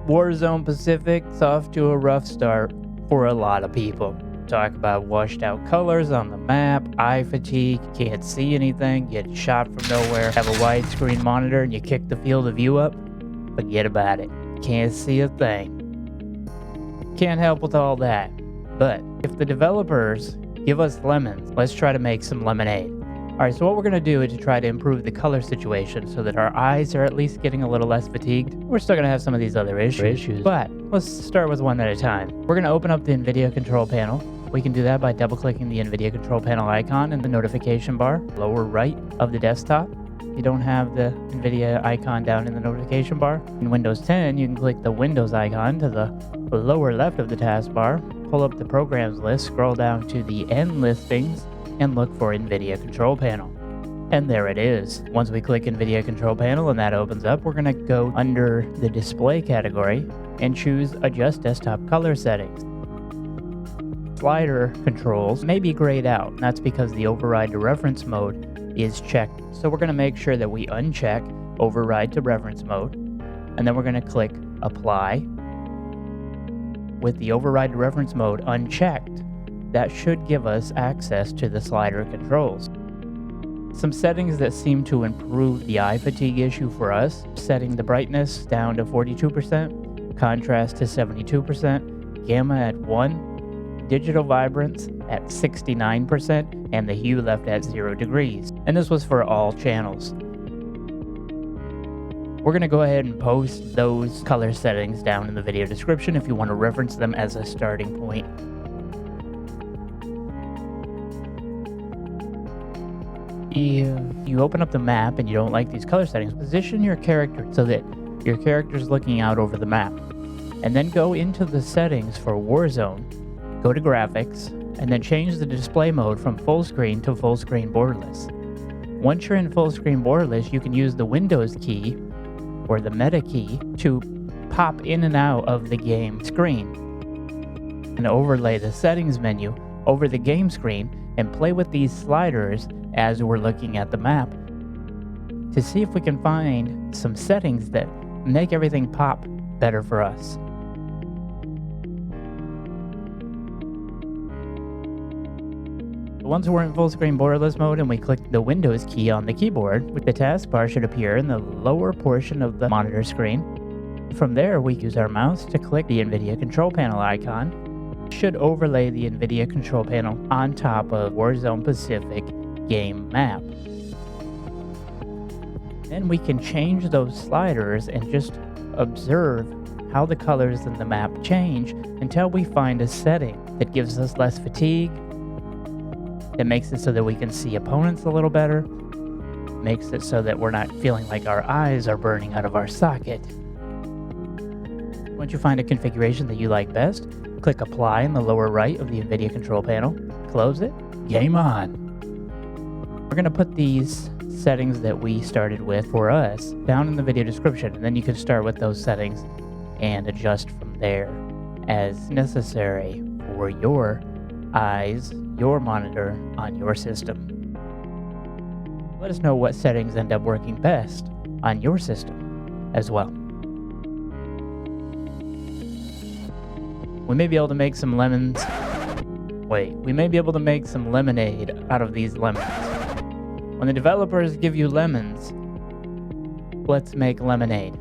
Warzone Pacific's off to a rough start for a lot of people. Talk about washed out colors on the map, eye fatigue, can't see anything, get shot from nowhere, have a widescreen monitor and you kick the field of view up, forget about it. Can't see a thing. Can't help with all that. But if the developers give us lemons, let's try to make some lemonade. Alright, so what we're going to do is to try to improve the color situation so that our eyes are at least getting a little less fatigued. We're still going to have some of these other issues, but let's start with one at a time. We're going to open up the Nvidia control panel. We can do that by double-clicking the Nvidia control panel icon in the notification bar, lower right of the desktop. You don't have the Nvidia icon down in the notification bar. In Windows 10, you can click the Windows icon to the lower left of the taskbar, pull up the programs list, scroll down to the N listings, and look for Nvidia control panel. And there it is. Once we click Nvidia control panel and that opens up, we're going to go under the display category and choose adjust desktop color settings. Slider controls may be grayed out, and that's because the override to reference mode is checked. So we're going to make sure that we uncheck override to reference mode, and then we're going to click apply. With the override to reference mode unchecked, that should give us access to the slider controls. Some settings that seem to improve the eye fatigue issue for us: setting the brightness down to 42%, contrast to 72%, gamma at 1, digital vibrance at 69%, and the hue left at 0 degrees. And this was for all channels. We're going to go ahead and post those color settings down in the video description if you want to reference them as a starting point. If you open up the map and you don't like these color settings, position your character so that your character is looking out over the map. And then go into the settings for Warzone, go to graphics, and then change the display mode from full screen to full screen borderless. Once you're in full screen borderless, you can use the Windows key or the meta key to pop in and out of the game screen and overlay the settings menu over the game screen and play with these sliders as we're looking at the map to see if we can find some settings that make everything pop better for us. Once we're in full screen borderless mode and we click the Windows key on the keyboard, the taskbar should appear in the lower portion of the monitor screen. From there, we use our mouse to click the Nvidia control panel icon. It should overlay the Nvidia control panel on top of Warzone Pacific game map. Then we can change those sliders and just observe how the colors in the map change until we find a setting that gives us less fatigue, that makes it so that we can see opponents a little better, makes it so that we're not feeling like our eyes are burning out of our socket. Once you find a configuration that you like best, click apply in the lower right of the Nvidia control panel, close it, game on. We're going to put these settings that we started with for us down in the video description, and then you can start with those settings and adjust from there as necessary for your eyes, your monitor, on your system. Let us know what settings end up working best on your system as well. We may be able to make some lemons. We may be able to make some lemonade out of these lemons. When the developers give you lemons, let's make lemonade.